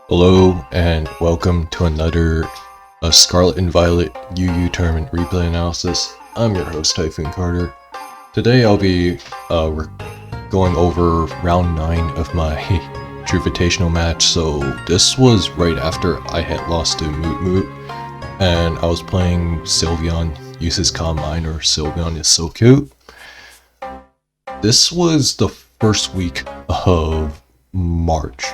Hello and welcome to another Scarlet Violet UU tournament replay analysis. I'm your host Typhoon Carter. Today I'll be going over round 9 of my Drewvitational match. So this was right after I had lost to Moot Moot, and I was playing Sylveon uses Calm Mind, or Sylveon is so cute. This was the first week of March.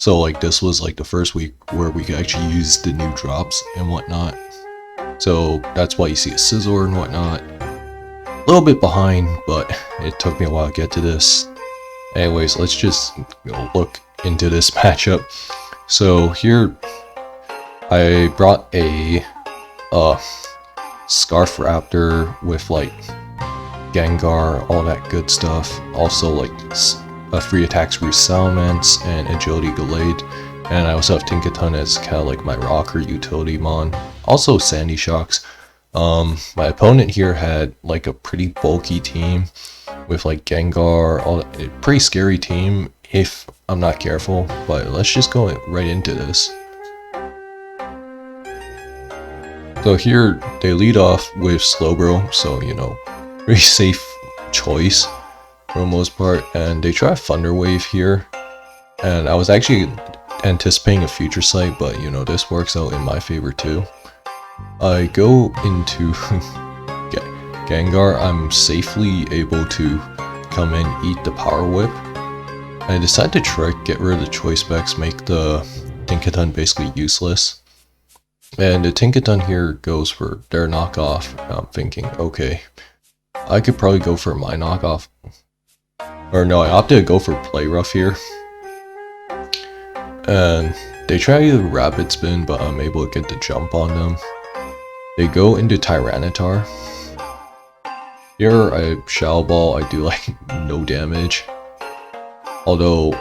So like this was like the first week where we could actually use the new drops and whatnot. So that's why you see a Scizor and whatnot. A little bit behind, but it took me a while to get to this. Anyways, let's just look into this matchup. So here I brought a Scarf Raptor with like Gengar, all that good stuff. Also like free attacks through Salamence and Agility Gallade, and I also have Tinkaton as kind of like my rocker utility mon. Also Sandy Shocks. My opponent here had like a pretty bulky team with like Gengar, all that, pretty scary team if I'm not careful. But let's just go right into this. So here they lead off with Slowbro, so you know, pretty safe choice for the most part, and they try Thunder Wave here, and I was actually anticipating a Future Sight, but you know, this works out in my favor too. I go into Gengar. I'm safely able to come in, eat the Power Whip. I decide to trick, get rid of the Choice Specs, make the Tinkaton basically useless, and the Tinkaton here goes for their knockoff. I'm thinking, okay, I could probably go for my knockoff. Or no, I opted to go for Play Rough here. And they try the Rapid Spin, but I'm able to get the jump on them. They go into Tyranitar. Here I Shadow Ball, I do like no damage. Although,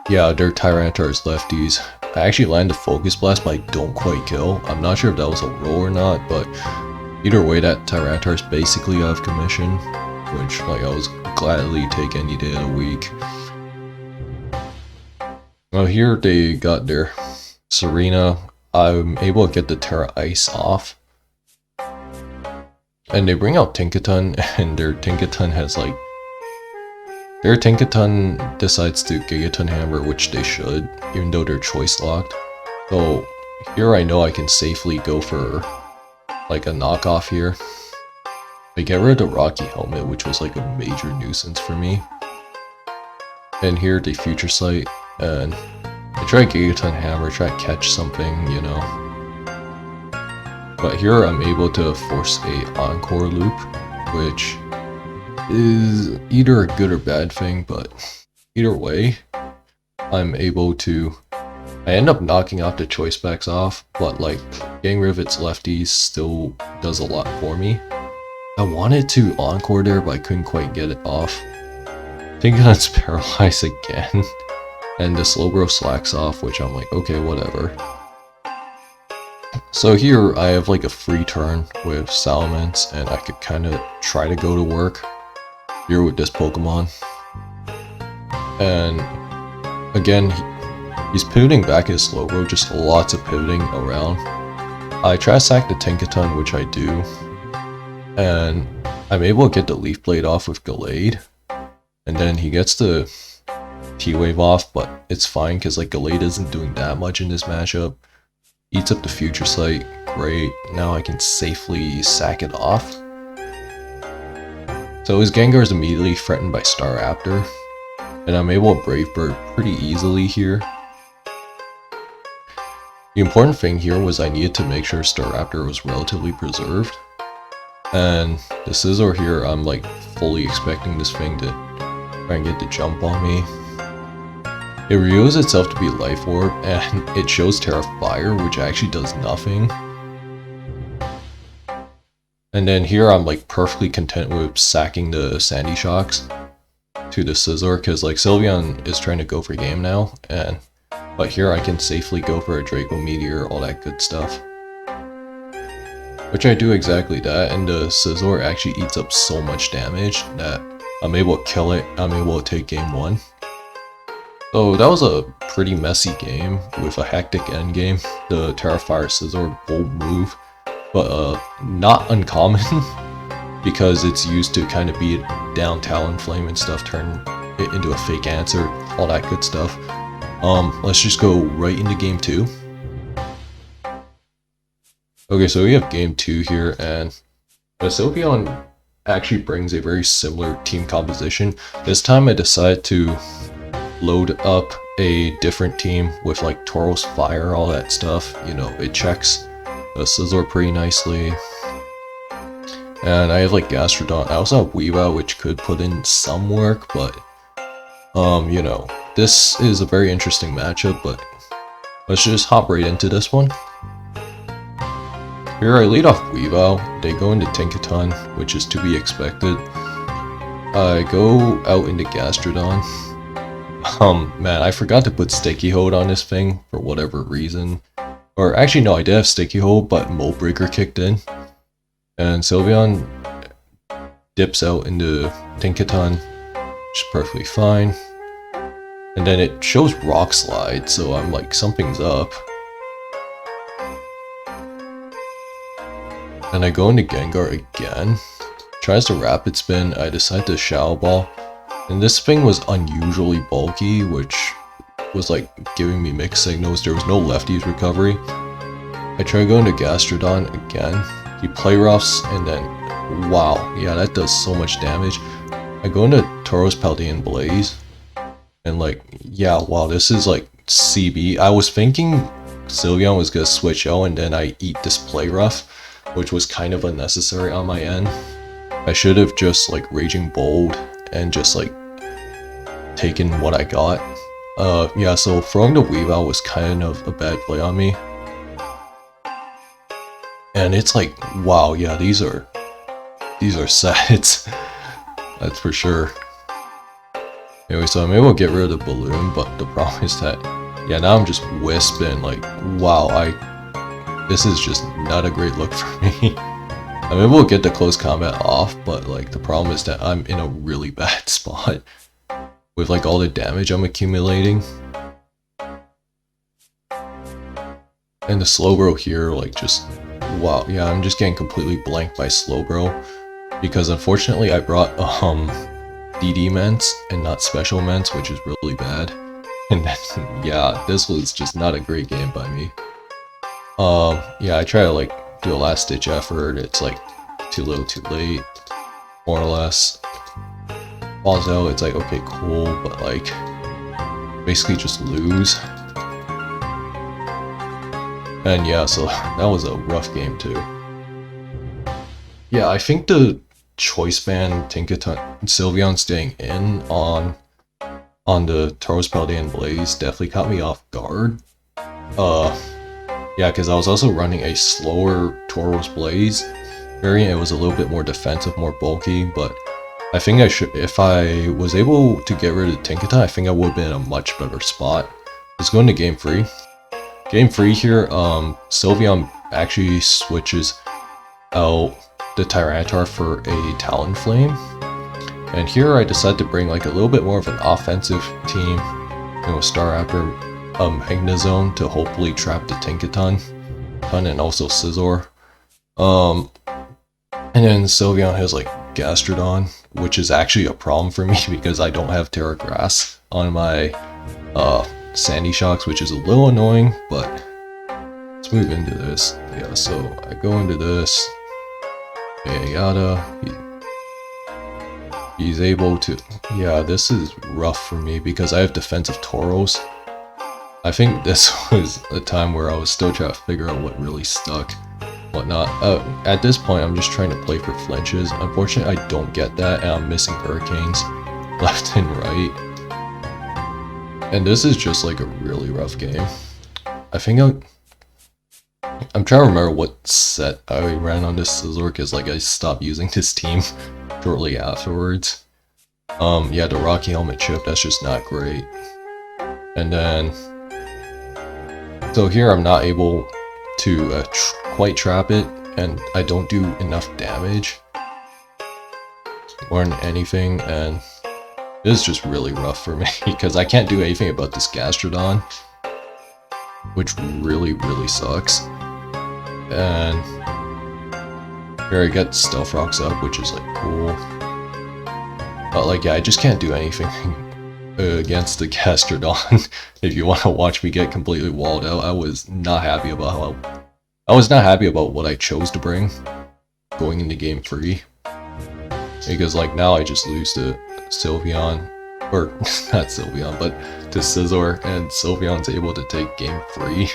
yeah, their Tyranitar is lefties. I actually land a Focus Blast, but I don't quite kill. I'm not sure if that was a roll or not, but either way, that Tyranitar is basically out of commission, which like I was gladly take any day of the week. Well, here they got their Serena. I'm able to get the Terra Ice off, and they bring out Tinkaton, and their Tinkaton has like, their Tinkaton decides to Gigaton Hammer, which they should, even though they're choice locked. So here I know I can safely go for like a knockoff here. They get rid of the Rocky Helmet, which was like a major nuisance for me. And here they Future Sight, and I try Gigaton Hammer, try to catch something, you know. But here I'm able to force a Encore Loop, which is either a good or bad thing, but either way, I'm able to, I end up knocking out the Choice Specs off, but like getting rid of its lefties still does a lot for me. I wanted to Encore there, but I couldn't quite get it off. Tinkaton's paralyzed again, and the Slowbro slacks off, which I'm like, okay, whatever. So here I have like a free turn with Salamence, and I could kind of try to go to work here with this Pokemon. And again, he's pivoting back his Slowbro, just lots of pivoting around. I try to sack the Tinkaton, which I do, and I'm able to get the Leaf Blade off with Gallade, and then he gets the T-Wave off, but it's fine because like Gallade isn't doing that much in this matchup. Eats up the Future Sight, great, now I can safely sack it off. So his Gengar is immediately threatened by Staraptor, and I'm able to Brave Bird pretty easily here. The important thing here was I needed to make sure Staraptor was relatively preserved. And the Scizor here, I'm like fully expecting this thing to try and get the jump on me. It reveals itself to be Life Orb, and it shows Terra Fire, which actually does nothing. And then here I'm like perfectly content with sacking the Sandy Shocks to the Scizor, because like Sylveon is trying to go for game now, but here I can safely go for a Draco Meteor, all that good stuff. Which I do exactly that, and the Scizor actually eats up so much damage that I'm able to kill it, I'm able to take game 1. So that was a pretty messy game with a hectic endgame. The Terrafire Scizor bold move, but not uncommon because it's used to kind of beat down Talonflame and stuff, turn it into a fake answer, all that good stuff. Let's just go right into game 2. Okay, so we have game 2 here, and Sylveon actually brings a very similar team composition. This time I decided to load up a different team with like Tauros Fire, all that stuff. You know, it checks the Scizor pretty nicely. And I have like Gastrodon. I also have Weavile, which could put in some work, but you know, this is a very interesting matchup, but let's just hop right into this one. Here I lead off Weavile, they go into Tinkaton, which is to be expected. I go out into Gastrodon. Man, I forgot to put Sticky Hold on this thing for whatever reason. Or actually no, I did have Sticky Hold, but Mold Breaker kicked in. And Sylveon dips out into Tinkaton, which is perfectly fine. And then it shows Rock Slide, so I'm like, something's up. And I go into Gengar again. Tries to Rapid Spin, I decide to Shadow Ball. And this thing was unusually bulky, which was like giving me mixed signals. There was no lefties recovery. I try to go into Gastrodon again. He Play Roughs, and then, wow, yeah, that does so much damage. I go into Tauros Paldean Blaze, and like, yeah, wow, this is like CB. I was thinking Sylveon was gonna switch out, and then I eat this Play Rough, which was kind of unnecessary on my end. I should have just like Raging Bold and just like taken what I got. Yeah, so throwing the Weavile was kind of a bad play on me. And it's like, wow, yeah, these are sets. That's for sure. Anyway, so I'm able to get rid of the balloon, but the problem is that, yeah, now I'm just wisping, like, wow, this is just not a great look for me. I'm able to get the close combat off, but like the problem is that I'm in a really bad spot with like all the damage I'm accumulating. And the Slowbro here, like, just, wow, yeah, I'm just getting completely blanked by Slowbro, because unfortunately I brought DD Ments and not Special Ments, which is really bad. And then, yeah, this was just not a great game by me. Yeah, I try to like do a last ditch effort, it's like too little too late, more or less. Falls out, it's like, okay, cool, but like, basically just lose. And yeah, so that was a rough game too. Yeah, I think the Choice Band Tinkaton Sylveon staying in on the Tauros Paldean Blaze definitely caught me off guard. Yeah, because I was also running a slower Tauros Blaze variant. It was a little bit more defensive, more bulky, but I think I should, if I was able to get rid of Tinkaton, I think I would have been in a much better spot. Let's go into game 3. Game 3 here, Sylveon actually switches out the Tyranitar for a Talonflame. And here I decided to bring like a little bit more of an offensive team, you know, Staraptor, Magnezone to hopefully trap the Tinkaton, and also Scizor. And then Sylveon has like Gastrodon, which is actually a problem for me because I don't have Terra Grass on my Sandy Shocks, which is a little annoying, but let's move into this. Yeah, so I go into this. Yada. He's able to... Yeah, this is rough for me because I have defensive Tauros. I think this was a time where I was still trying to figure out what really stuck, whatnot. At this point, I'm just trying to play for flinches. Unfortunately, I don't get that, and I'm missing Hurricanes left and right. And this is just like a really rough game. I think I'm trying to remember what set I ran on this Scizor, because like I stopped using this team shortly afterwards. Yeah, the Rocky Helmet chip, that's just not great. And then, so here I'm not able to quite trap it, and I don't do enough damage more than anything, and It is just really rough for me because I can't do anything about this Gastrodon, which really sucks. And here I get Stealth Rocks up, which is like cool. But like, yeah, I just can't do anything against the Gastrodon. If you want to watch me get completely walled out, I was not happy about what I chose to bring going into game 3. Because like now I just lose to Sylveon, or not Sylveon, but to Scizor, and Sylveon's able to take game 3.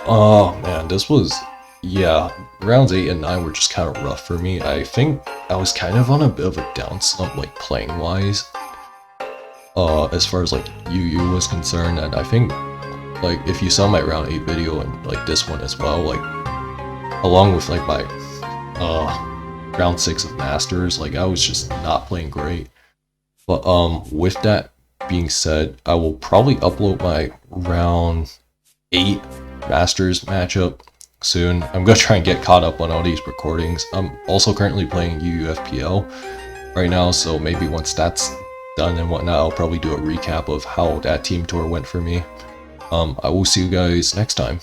Oh man, this was, yeah, rounds 8 and 9 were just kind of rough for me. I think I was kind of on a bit of a down slump, like playing wise, as far as like UU was concerned, and I think like if you saw my round 8 video and like this one as well, like along with like my round 6 of Masters, like I was just not playing great. But with that being said, I will probably upload my round 8 Masters matchup soon. I'm gonna try and get caught up on all these recordings. I'm also currently playing UUFPL right now, so maybe once that's done and whatnot, I'll probably do a recap of how that team tour went for me. I will see you guys next time.